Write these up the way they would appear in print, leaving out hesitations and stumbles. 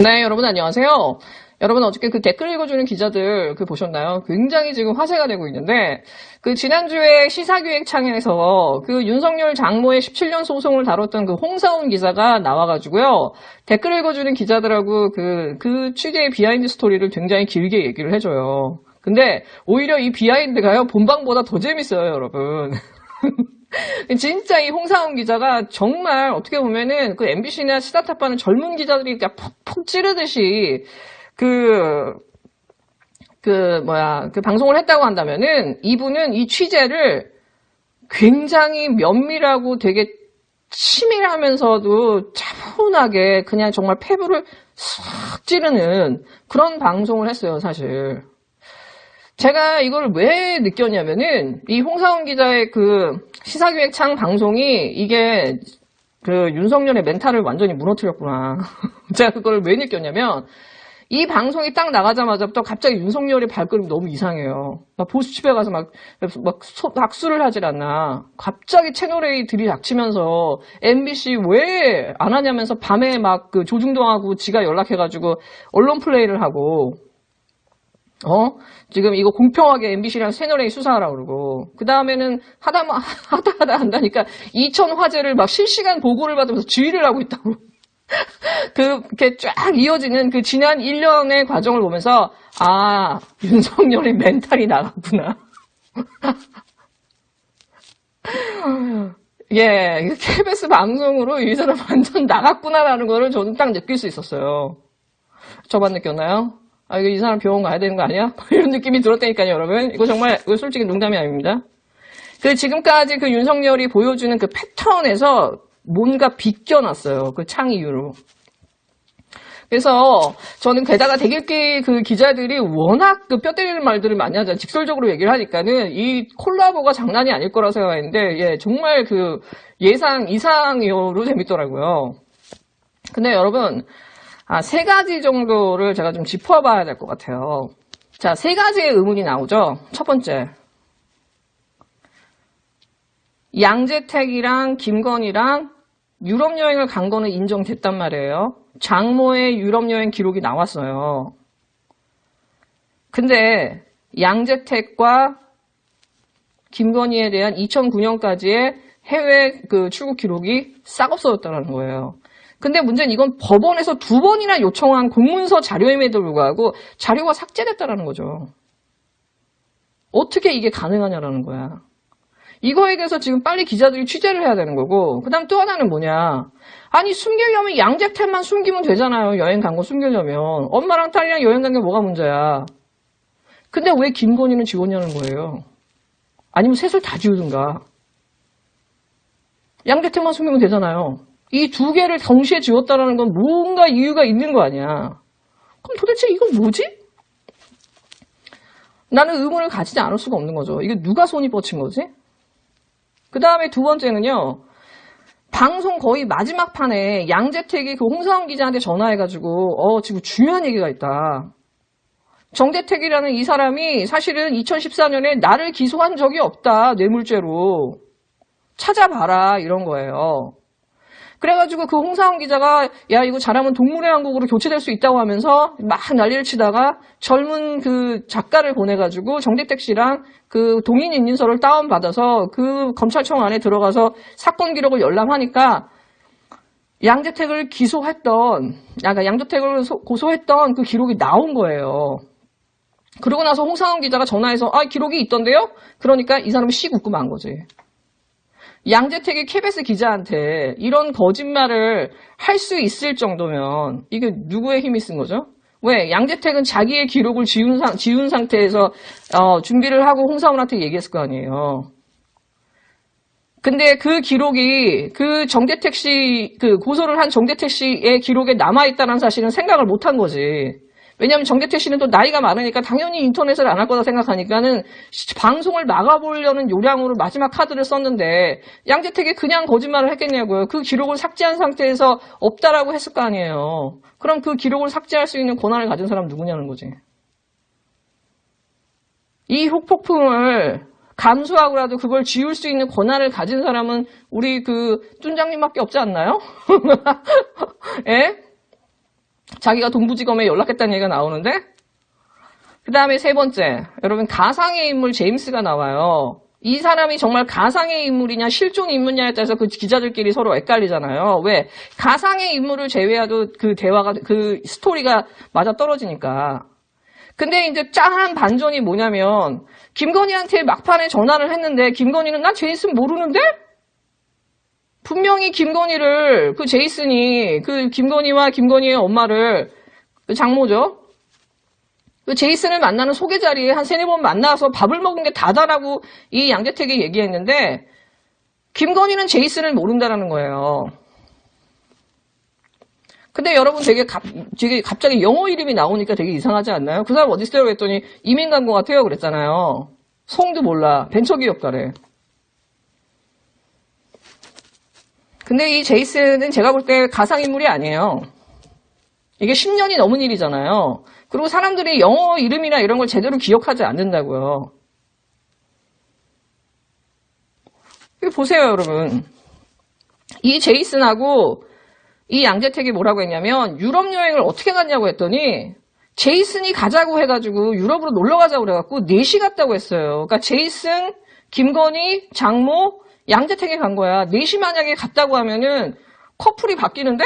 네, 여러분 안녕하세요. 여러분 어저께 그 댓글 읽어주는 기자들 보셨나요? 굉장히 지금 화제가 되고 있는데 그 지난주에 시사기획창에서 그 윤석열 장모의 17년 소송을 다뤘던 그 홍사훈 기자가 나와가지고요. 댓글 읽어주는 기자들하고 그 취재의 비하인드 스토리를 굉장히 길게 얘기를 해줘요. 근데 오히려 이 비하인드가요, 본방보다 더 재밌어요, 여러분. 진짜 이 홍사훈 기자가 정말 어떻게 보면은 그 MBC나 시사타파는 젊은 기자들이 푹 찌르듯이 그 방송을 했다고 한다면은 이분은 이 취재를 굉장히 면밀하고 되게 치밀하면서도 차분하게 그냥 정말 패부를 싹 찌르는 그런 방송을 했어요, 사실. 제가 이걸 왜 느꼈냐면은 이 홍사훈 기자의 그 시사기획창 방송이 이게 그 윤석열의 멘탈을 완전히 무너뜨렸구나. 제가 그걸 왜 느꼈냐면 이 방송이 딱 나가자마자부터 갑자기 윤석열의 발걸음이 너무 이상해요. 막 보수집에 가서 막 악수를 하질 않나. 갑자기 채널A 들이닥치면서 MBC 왜 안 하냐면서 밤에 막 그 조중동하고 지가 연락해가지고 언론 플레이를 하고 지금 이거 공평하게 MBC랑 채널A 수사하라고 그러고, 그 다음에는 하다 한다니까, 2000 화제를 막 실시간 보고를 받으면서 지휘를 하고 있다고. 그렇게 쫙 이어지는 그 지난 1년의 과정을 보면서, 아, 윤석열의 멘탈이 나갔구나. 예, KBS 방송으로 이 사람 완전 나갔구나라는 거를 저는 딱 느낄 수 있었어요. 저만 느꼈나요? 아, 이거 이 사람 병원 가야 되는 거 아니야? 이런 느낌이 들었다니까요, 여러분. 이거 솔직히 농담이 아닙니다. 지금까지 그 윤석열이 보여주는 그 패턴에서 뭔가 비껴났어요. 그 창 이후로. 그래서 저는 게다가 대길기 그 기자들이 워낙 그 뼈 때리는 말들을 많이 하잖아요. 직설적으로 얘기를 하니까는 이 콜라보가 장난이 아닐 거라 생각했는데, 예, 정말 그 예상 이상으로 재밌더라고요. 근데 여러분, 세 가지 정도를 제가 좀 짚어봐야 될 것 같아요. 자, 세 가지의 의문이 나오죠. 첫 번째. 양재택이랑 김건희랑 유럽 여행을 간 거는 인정됐단 말이에요. 장모의 유럽 여행 기록이 나왔어요. 근데 양재택과 김건희에 대한 2009년까지의 해외 그 출국 기록이 싹 없어졌다는 거예요. 근데 문제는 이건 법원에서 2번이나 요청한 공문서 자료임에도 불구하고 자료가 삭제됐다라는 거죠. 어떻게 이게 가능하냐라는 거야. 이거에 대해서 지금 빨리 기자들이 취재를 해야 되는 거고, 그 다음 또 하나는 뭐냐. 아니, 숨기려면 양재택만 숨기면 되잖아요. 여행 간 거 숨기려면. 엄마랑 딸이랑 여행 간 게 뭐가 문제야. 근데 왜 김건희는 지웠냐는 거예요. 아니면 셋을 다 지우든가. 양재택만 숨기면 되잖아요. 이 두 개를 동시에 지웠다라는 건 뭔가 이유가 있는 거 아니야. 그럼 도대체 이건 뭐지? 나는 의문을 가지지 않을 수가 없는 거죠. 이게 누가 손이 뻗친 거지? 그 다음에 두 번째는요. 방송 거의 마지막 판에 양재택이 그 홍사훈 기자한테 전화해가지고 지금 중요한 얘기가 있다. 정재택이라는 이 사람이 사실은 2014년에 나를 기소한 적이 없다. 뇌물죄로. 찾아봐라. 이런 거예요. 그래가지고 그 홍사훈 기자가 야 이거 잘하면 동물의 왕국으로 교체될 수 있다고 하면서 막 난리를 치다가 젊은 그 작가를 보내가지고 정재택 씨랑 그 동인인증서를 다운받아서 그 검찰청 안에 들어가서 사건 기록을 열람하니까 양재택을 양재택을 고소했던 그 기록이 나온 거예요. 그러고 나서 홍사훈 기자가 전화해서 기록이 있던데요? 그러니까 이 사람은 씩 웃고 만 거지. 양재택이 KBS 기자한테 이런 거짓말을 할 수 있을 정도면 이게 누구의 힘이 쓴 거죠? 왜? 양재택은 자기의 기록을 지운 상태에서 준비를 하고 홍사훈한테 얘기했을 거 아니에요. 근데 그 기록이 그 정재택 씨, 그 고소를 한 정재택 씨의 기록에 남아있다는 사실은 생각을 못 한 거지. 왜냐하면 정재택 씨는 또 나이가 많으니까 당연히 인터넷을 안 할 거다 생각하니까는 방송을 막아보려는 요량으로 마지막 카드를 썼는데 양재택이 그냥 거짓말을 했겠냐고요. 그 기록을 삭제한 상태에서 없다라고 했을 거 아니에요. 그럼 그 기록을 삭제할 수 있는 권한을 가진 사람 누구냐는 거지. 이 혹폭풍을 감수하고라도 그걸 지울 수 있는 권한을 가진 사람은 우리 그 뚠장님밖에 없지 않나요? 예? 자기가 동부지검에 연락했다는 얘기가 나오는데, 그 다음에 세 번째, 여러분 가상의 인물 제임스가 나와요. 이 사람이 정말 가상의 인물이냐 실존 인물이냐에 따라서 그 기자들끼리 서로 헷갈리잖아요. 왜? 가상의 인물을 제외해도 그 대화가, 그 스토리가 맞아 떨어지니까. 근데 이제 짠한 반전이 뭐냐면, 김건희한테 막판에 전화를 했는데, 김건희는 난 제이슨 모르는데? 분명히 김건희를, 그 제이슨이, 그 김건희와 김건희의 엄마를, 그 장모죠? 그 제이슨을 만나는 소개 자리에 한 3-4번 만나서 밥을 먹은 게 다다라고 이 양재택이 얘기했는데, 김건희는 제이슨을 모른다라는 거예요. 근데 여러분 되게 갑자기 영어 이름이 나오니까 되게 이상하지 않나요? 그 사람 어디 있어요? 그랬더니 이민 간 것 같아요. 그랬잖아요. 송도 몰라. 벤처기업가래. 근데 이 제이슨은 제가 볼 때 가상인물이 아니에요. 이게 10년이 넘은 일이잖아요. 그리고 사람들이 영어 이름이나 이런 걸 제대로 기억하지 않는다고요. 보세요, 여러분. 이 제이슨하고 이 양재택이 뭐라고 했냐면 유럽 여행을 어떻게 갔냐고 했더니 제이슨이 가자고 해가지고 유럽으로 놀러 가자고 그래갖고 4시 갔다고 했어요. 그러니까 제이슨, 김건희, 장모, 양재택이 간 거야. 4시 만약에 갔다고 하면은 커플이 바뀌는데?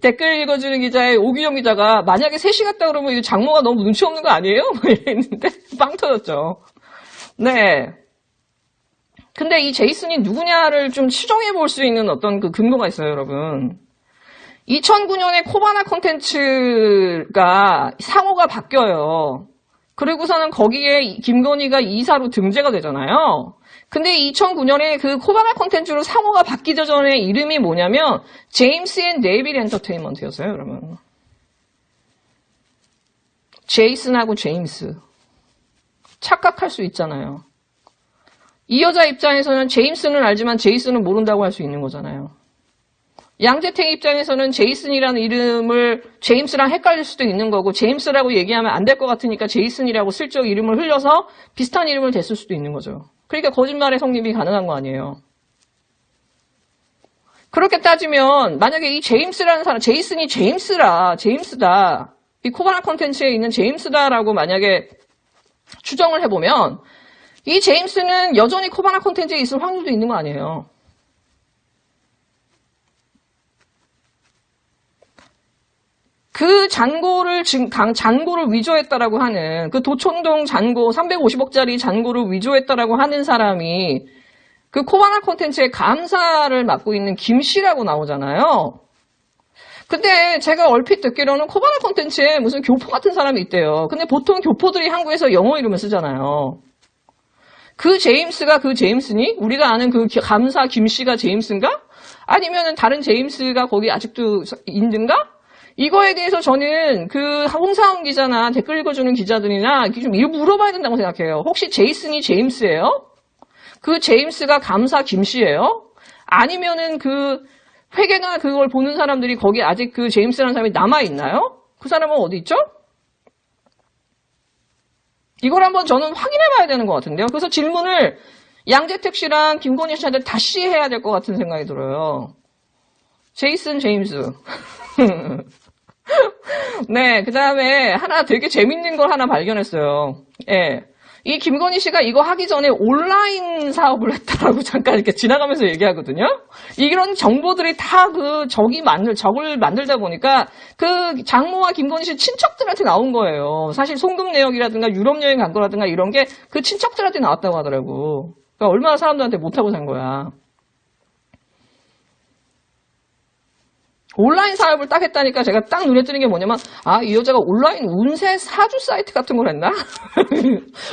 댓글 읽어주는 기자의 오규영 기자가 만약에 3시 갔다 그러면 이 장모가 너무 눈치 없는 거 아니에요? 이랬는데 빵 터졌죠. 네. 근데 이 제이슨이 누구냐를 좀 추정해 볼 수 있는 어떤 그 근거가 있어요, 여러분. 2009년에 코바나 콘텐츠가 상호가 바뀌어요. 그리고서는 거기에 김건희가 이사로 등재가 되잖아요. 근데 2009년에 그 코바나 콘텐츠로 상호가 바뀌기 전에 이름이 뭐냐면 제임스 앤 네빌 엔터테인먼트였어요, 여러분. 제이슨하고 제임스. 착각할 수 있잖아요. 이 여자 입장에서는 제임스는 알지만 제이슨은 모른다고 할 수 있는 거잖아요. 양재택 입장에서는 제이슨이라는 이름을 제임스랑 헷갈릴 수도 있는 거고 제임스라고 얘기하면 안 될 것 같으니까 제이슨이라고 슬쩍 이름을 흘려서 비슷한 이름을 댔을 수도 있는 거죠. 그러니까 거짓말의 성립이 가능한 거 아니에요. 그렇게 따지면 만약에 이 제임스라는 사람, 제이슨이 제임스다. 이 코바나 콘텐츠에 있는 제임스다라고 만약에 추정을 해보면 이 제임스는 여전히 코바나 콘텐츠에 있을 확률도 있는 거 아니에요. 그 잔고를 위조했다라고 하는 그 도촌동 잔고 350억짜리 잔고를 위조했다라고 하는 사람이 그 코바나 콘텐츠의 감사를 맡고 있는 김 씨라고 나오잖아요. 근데 제가 얼핏 듣기로는 코바나 콘텐츠에 무슨 교포 같은 사람이 있대요. 근데 보통 교포들이 한국에서 영어 이름을 쓰잖아요. 그 제임스가 그 제임스니? 우리가 아는 그 감사 김 씨가 제임스인가? 아니면은 다른 제임스가 거기 아직도 있는가? 이거에 대해서 저는 그 홍사훈 기자나 댓글 읽어주는 기자들이나 좀 물어봐야 된다고 생각해요. 혹시 제이슨이 제임스예요? 그 제임스가 감사 김씨예요? 아니면은 그 회계나 그걸 보는 사람들이 거기 아직 그 제임스라는 사람이 남아있나요? 그 사람은 어디 있죠? 이걸 한번 저는 확인해봐야 되는 것 같은데요. 그래서 질문을 양재택 씨랑 김건희 씨한테 다시 해야 될 것 같은 생각이 들어요. 제이슨 제임스. 네, 그 다음에 하나 되게 재밌는 걸 하나 발견했어요. 예. 이 김건희 씨가 이거 하기 전에 온라인 사업을 했다라고 잠깐 이렇게 지나가면서 얘기하거든요. 이런 정보들이 다 적을 만들다 보니까 그 장모와 김건희 씨 친척들한테 나온 거예요. 사실 송금 내역이라든가 유럽 여행 간 거라든가 이런 게 그 친척들한테 나왔다고 하더라고. 그러니까 얼마나 사람들한테 못하고 산 거야. 온라인 사업을 딱 했다니까 제가 딱 눈에 띄는 게 뭐냐면 이 여자가 온라인 운세 사주 사이트 같은 걸 했나?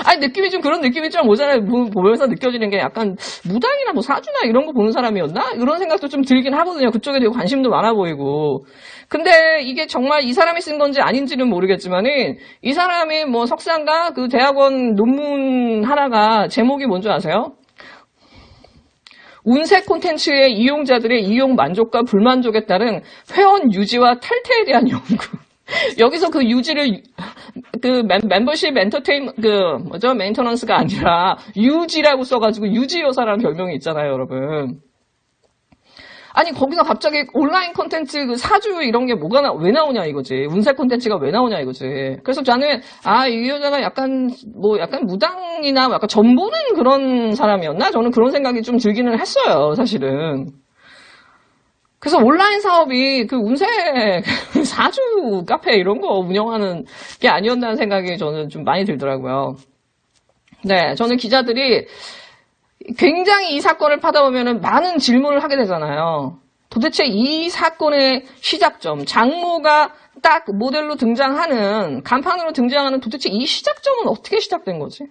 아니 느낌이 좀 그런 느낌이 좀 오잖아요. 보면서 느껴지는 게 약간 무당이나 뭐 사주나 이런 거 보는 사람이었나? 이런 생각도 좀 들긴 하거든요. 그쪽에 되게 관심도 많아 보이고. 근데 이게 정말 이 사람이 쓴 건지 아닌지는 모르겠지만은 이 사람이 뭐 석사인가 그 대학원 논문 하나가 제목이 뭔지 아세요? 운세 콘텐츠의 이용자들의 이용 만족과 불만족에 따른 회원 유지와 탈퇴에 대한 연구. 여기서 그 유지를 멤버십 메인터넌스가 아니라 유지라고 써가지고 유지요사라는 별명이 있잖아요, 여러분. 아니 거기서 갑자기 온라인 콘텐츠 그 사주 이런 게 왜 나오냐 이거지. 운세 콘텐츠가 왜 나오냐 이거지. 그래서 저는 이 여자가 약간 무당이나 약간 전보는 그런 사람이었나? 저는 그런 생각이 좀 들기는 했어요, 사실은. 그래서 온라인 사업이 그 운세 사주 카페 이런 거 운영하는 게 아니었다는 생각이 저는 좀 많이 들더라고요. 네, 저는 기자들이 굉장히 이 사건을 파다 보면은 많은 질문을 하게 되잖아요. 도대체 이 사건의 시작점, 장모가 딱 모델로 등장하는, 간판으로 등장하는 도대체 이 시작점은 어떻게 시작된 거지?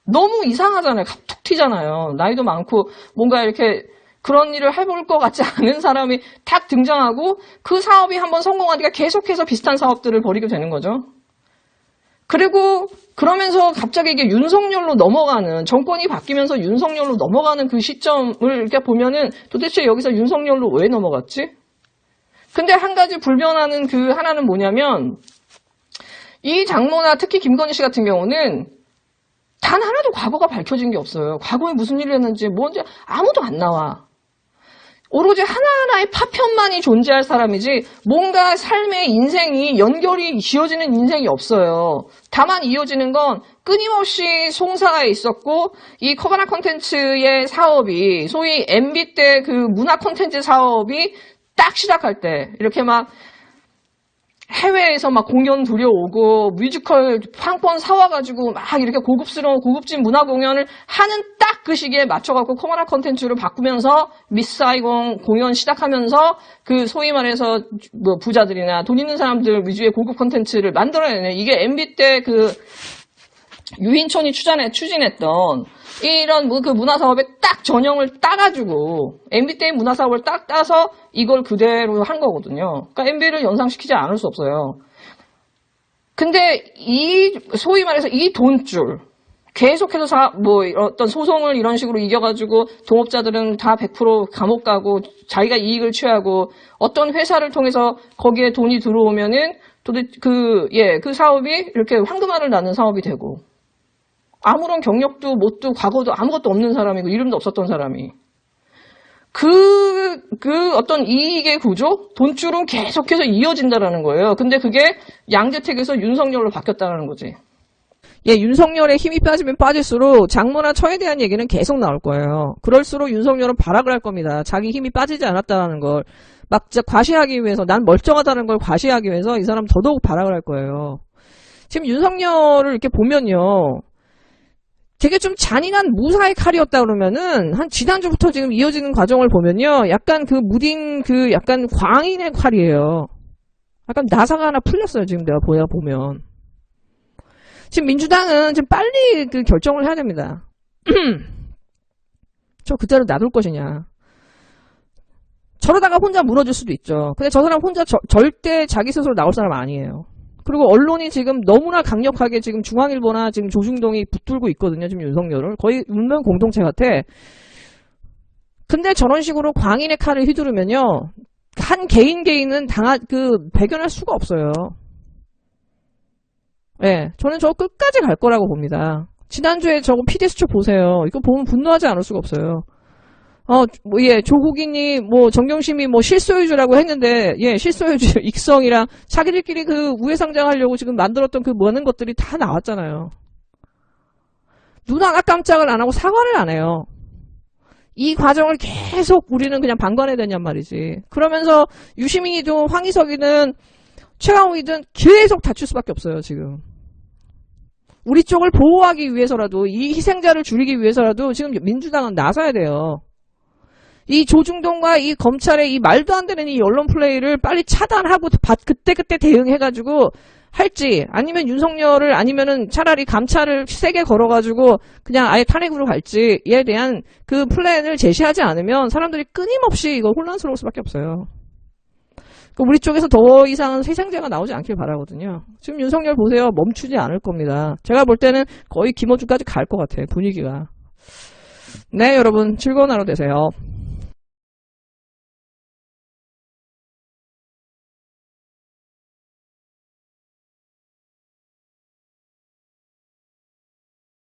너무 이상하잖아요. 툭 튀잖아요. 나이도 많고 뭔가 이렇게 그런 일을 해볼 것 같지 않은 사람이 탁 등장하고 그 사업이 한번 성공하니까 계속해서 비슷한 사업들을 벌이게 되는 거죠. 그리고 그러면서 갑자기 이게 윤석열로 넘어가는, 정권이 바뀌면서 윤석열로 넘어가는 그 시점을 이렇게 보면은 도대체 여기서 윤석열로 왜 넘어갔지? 근데 한 가지 불변하는 그 하나는 뭐냐면 이 장모나 특히 김건희 씨 같은 경우는 단 하나도 과거가 밝혀진 게 없어요. 과거에 무슨 일을 했는지 뭔지 아무도 안 나와. 오로지 하나하나의 파편만이 존재할 사람이지 뭔가 삶의 인생이 연결이 지어지는 인생이 없어요. 다만 이어지는 건 끊임없이 송사가 있었고 이 커바나 콘텐츠의 사업이 소위 MB 때 그 문화 콘텐츠 사업이 딱 시작할 때 이렇게 막 해외에서 막 공연 들여오고 뮤지컬 상권 사와가지고 막 이렇게 고급진 문화 공연을 하는 딱 그 시기에 맞춰갖고 커머나 컨텐츠를 바꾸면서 미스 사이공 공연 시작하면서 그 소위 말해서 뭐 부자들이나 돈 있는 사람들 위주의 고급 컨텐츠를 만들어내는 이게 MB 때 그 유인촌이 추진했던 이런 그 문화 사업에 딱 전형을 따가지고 MB 때의 문화 사업을 딱 따서 이걸 그대로 한 거거든요. 그러니까 MB를 연상시키지 않을 수 없어요. 근데 이 소위 말해서 이 돈줄 계속해서 어떤 소송을 이런 식으로 이겨가지고 동업자들은 다 100% 감옥 가고 자기가 이익을 취하고 어떤 회사를 통해서 거기에 돈이 들어오면은 도대체 그 사업이 이렇게 황금알을 낳는 사업이 되고 아무런 경력도 못도 과거도 아무것도 없는 사람이고 이름도 없었던 사람이 그 어떤 이익의 구조, 돈줄은 계속해서 이어진다라는 거예요. 근데 그게 양재택에서 윤석열로 바뀌었다는 거지. 예, 윤석열의 힘이 빠지면 빠질수록 장모나 처에 대한 얘기는 계속 나올 거예요. 그럴수록 윤석열은 발악을 할 겁니다. 자기 힘이 빠지지 않았다는 걸 막 진짜 과시하기 위해서, 난 멀쩡하다는 걸 과시하기 위해서 이 사람 더더욱 발악을 할 거예요. 지금 윤석열을 이렇게 보면요. 되게 좀 잔인한 무사의 칼이었다 그러면은 한 지난주부터 지금 이어지는 과정을 보면요. 약간 그 무딘 그 약간 광인의 칼이에요. 약간 나사가 하나 풀렸어요. 지금 내가 보면. 지금 민주당은 지금 빨리 그 결정을 해야 됩니다. 저 그대로 놔둘 것이냐. 저러다가 혼자 무너질 수도 있죠. 근데 저 사람 혼자 절대 자기 스스로 나올 사람 아니에요. 그리고 언론이 지금 너무나 강력하게 지금 중앙일보나 지금 조중동이 붙들고 있거든요. 지금 윤석열을. 거의 운명 공동체 같아. 근데 저런 식으로 광인의 칼을 휘두르면요. 한 개인은 배견할 수가 없어요. 예, 저는 저거 끝까지 갈 거라고 봅니다. 지난주에 저거 PD수첩 보세요. 이거 보면 분노하지 않을 수가 없어요. 조국인이, 정경심이 실소유주라고 했는데, 실소유주, 익성이랑 자기들끼리 그 우회상장하려고 지금 만들었던 그 많은 것들이 다 나왔잖아요. 눈 하나 깜짝을 안 하고 사과를 안 해요. 이 과정을 계속 우리는 그냥 방관해야 되냔 말이지. 그러면서 유시민이든 황희석이든 최강욱이든 계속 다칠 수밖에 없어요, 지금. 우리 쪽을 보호하기 위해서라도, 이 희생자를 줄이기 위해서라도 지금 민주당은 나서야 돼요. 이 조중동과 이 검찰의 이 말도 안 되는 이 언론 플레이를 빨리 차단하고 그때그때 대응해가지고 할지, 아니면 윤석열을, 아니면은 차라리 감찰을 세게 걸어가지고 그냥 아예 탄핵으로 갈지에 대한 그 플랜을 제시하지 않으면 사람들이 끊임없이 이거 혼란스러울 수밖에 없어요. 우리 쪽에서 더 이상은 희생자가 나오지 않길 바라거든요. 지금 윤석열 보세요. 멈추지 않을 겁니다. 제가 볼 때는 거의 김어준까지 갈 것 같아요. 분위기가. 네, 여러분 즐거운 하루 되세요.